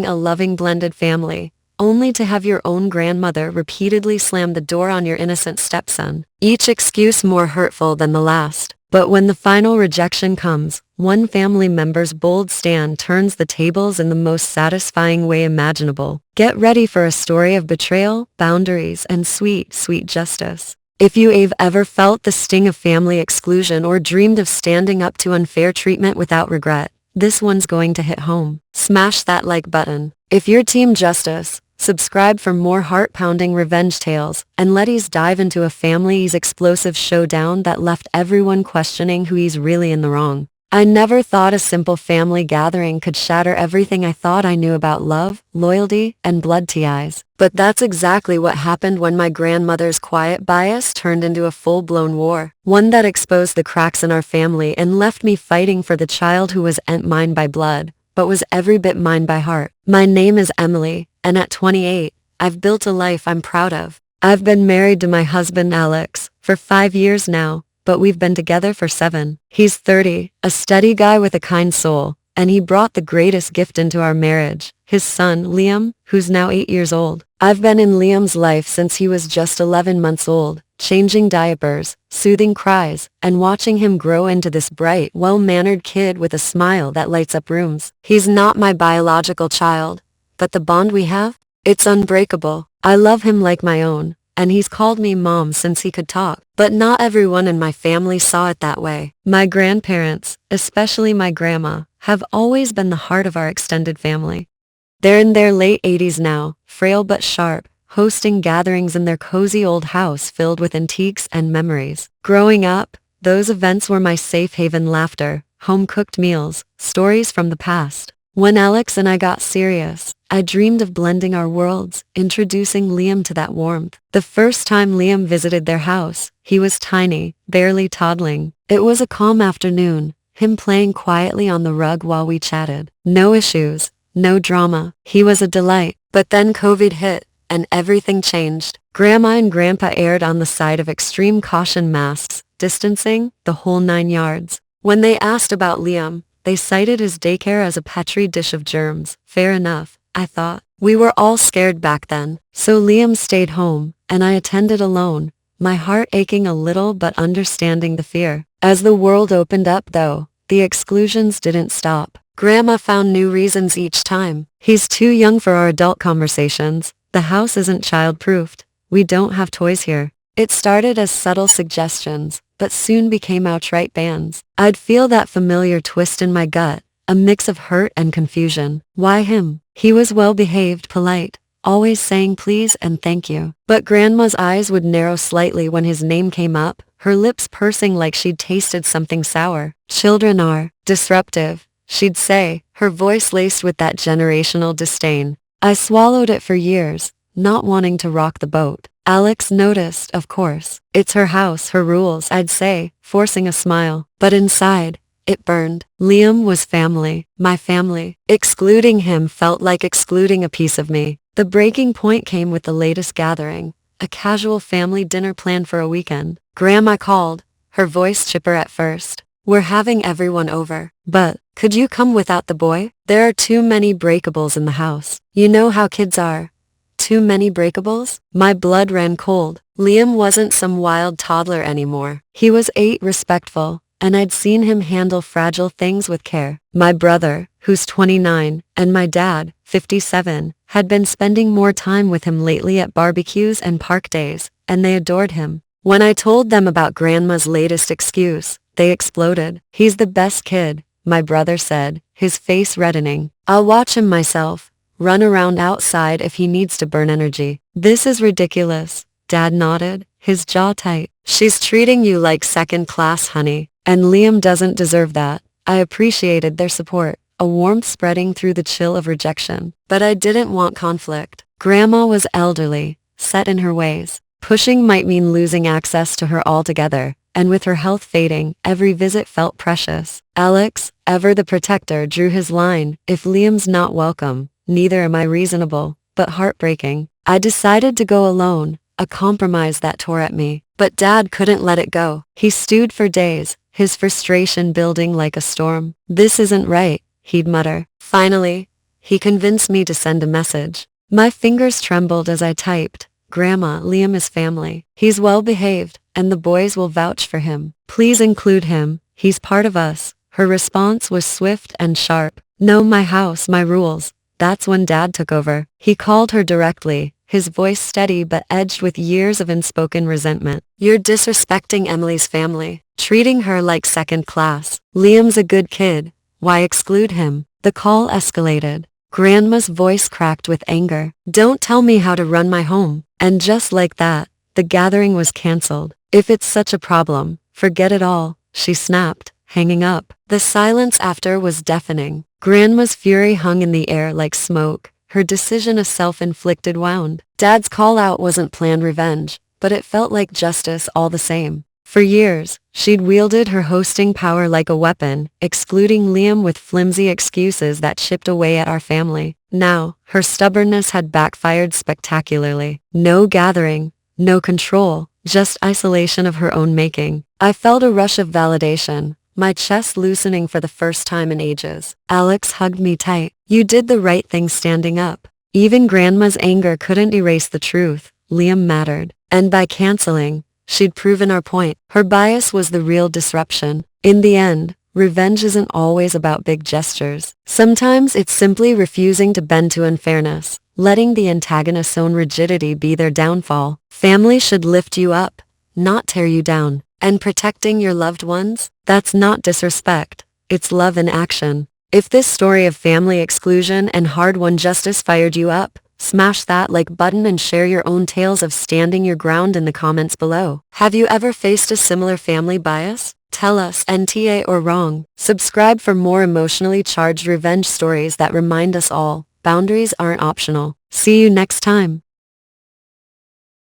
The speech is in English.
creating a loving blended family, only to have your own grandmother repeatedly slam the door on your innocent stepson. Each excuse more hurtful than the last. But when the final rejection comes, one family member's bold stand turns the tables in the most satisfying way imaginable. Get ready for a story of betrayal, boundaries, and sweet, sweet justice. If you've ever felt the sting of family exclusion or dreamed of standing up to unfair treatment without regret, this one's going to hit home. Smash that like button. If you're Team Justice, subscribe for more heart-pounding revenge tales, and let's dive into a family's explosive showdown that left everyone questioning who is really in the wrong. I never thought a simple family gathering could shatter everything I thought I knew about love, loyalty, and blood ties. But that's exactly what happened when my grandmother's quiet bias turned into a full-blown war. One that exposed the cracks in our family and left me fighting for the child who wasn't mine by blood, but was every bit mine by heart. My name is Emily, and at 28, I've built a life I'm proud of. I've been married to my husband Alex for 5 years now, but we've been together for 7. He's 30, a steady guy with a kind soul, and he brought the greatest gift into our marriage, his son Liam, who's now 8 years old. I've been in Liam's life since he was just 11 months old, changing diapers, soothing cries, and watching him grow into this bright, well-mannered kid with a smile that lights up rooms. He's not my biological child, but the bond we have? It's unbreakable. I love him like my own, and he's called me Mom since he could talk. But not everyone in my family saw it that way. My grandparents, especially my grandma, have always been the heart of our extended family. They're in their late 80s now, frail but sharp, hosting gatherings in their cozy old house filled with antiques and memories. Growing up, those events were my safe haven: laughter, home-cooked meals, stories from the past. When Alex and I got serious, I dreamed of blending our worlds, introducing Liam to that warmth. The first time Liam visited their house, he was tiny, barely toddling. It was a calm afternoon, him playing quietly on the rug while we chatted. No issues, no drama. He was a delight. But then COVID hit, and everything changed. Grandma and Grandpa erred on the side of extreme caution: masks, distancing, the whole 9 yards. When they asked about Liam, they cited his daycare as a petri dish of germs. Fair enough, I thought. We were all scared back then. So Liam stayed home, and I attended alone, my heart aching a little but understanding the fear. As the world opened up though, the exclusions didn't stop. Grandma found new reasons each time. He's too young for our adult conversations. The house isn't child-proofed. We don't have toys here. It started as subtle suggestions, but soon became outright bans. I'd feel that familiar twist in my gut, a mix of hurt and confusion. Why him? He was well-behaved, polite, always saying please and thank you. But Grandma's eyes would narrow slightly when his name came up, her lips pursing like she'd tasted something sour. Children are disruptive, she'd say, her voice laced with that generational disdain. I swallowed it for years, not wanting to rock the boat. Alex noticed, of course. It's her house, her rules, I'd say, forcing a smile. But inside, it burned. Liam was family, my family. Excluding him felt like excluding a piece of me. The breaking point came with the latest gathering, a casual family dinner planned for a weekend. Grandma called, her voice chipper at first. We're having everyone over, but could you come without the boy? There are too many breakables in the house. You know how kids are. Too many breakables? My blood ran cold. Liam wasn't some wild toddler anymore. He was 8, respectful, and I'd seen him handle fragile things with care. My brother, who's 29, and my dad, 57, had been spending more time with him lately at barbecues and park days, and they adored him. When I told them about Grandma's latest excuse, they exploded. He's the best kid, my brother said, his face reddening. I'll watch him myself. Run around outside if he needs to burn energy. This is ridiculous, Dad nodded, his jaw tight. She's treating you like second class, honey, and Liam doesn't deserve that. I appreciated their support, a warmth spreading through the chill of rejection. But I didn't want conflict. Grandma was elderly, set in her ways. Pushing might mean losing access to her altogether, and with her health fading, every visit felt precious. Alex, ever the protector, drew his line. If Liam's not welcome, neither am I. Reasonable, but heartbreaking. I decided to go alone, a compromise that tore at me. But Dad couldn't let it go. He stewed for days, his frustration building like a storm. This isn't right, he'd mutter. Finally, He convinced me to send a message. My fingers trembled as I typed, "Grandma, Liam is family. He's well behaved, and the boys will vouch for him. Please include him. He's part of us." Her response was swift and sharp. "No, my house, my rules." That's when Dad took over. He called her directly, his voice steady but edged with years of unspoken resentment. "You're disrespecting Emily's family, treating her like second class. Liam's a good kid. Why exclude him?" The call escalated. Grandma's voice cracked with anger. "Don't tell me how to run my home." And just like that, the gathering was cancelled. "If it's such a problem, forget it all," she snapped, hanging up. The silence after was deafening. Grandma's fury hung in the air like smoke, her decision a self-inflicted wound. Dad's call-out wasn't planned revenge, but it felt like justice all the same. For years, she'd wielded her hosting power like a weapon, excluding Liam with flimsy excuses that chipped away at our family. Now, her stubbornness had backfired spectacularly. No gathering, no control, just isolation of her own making. I felt a rush of validation, my chest loosening for the first time in ages. Alex hugged me tight. "You did the right thing standing up." Even Grandma's anger couldn't erase the truth. Liam mattered. And by canceling, she'd proven our point. Her bias was the real disruption. In the end, revenge isn't always about big gestures. Sometimes it's simply refusing to bend to unfairness, letting the antagonist's own rigidity be their downfall. Family should lift you up, not tear you down. And protecting your loved ones? That's not disrespect. It's love in action. If this story of family exclusion and hard-won justice fired you up, smash that like button and share your own tales of standing your ground in the comments below. Have you ever faced a similar family bias? Tell us, NTA or wrong. Subscribe for more emotionally charged revenge stories that remind us all, boundaries aren't optional. See you next time.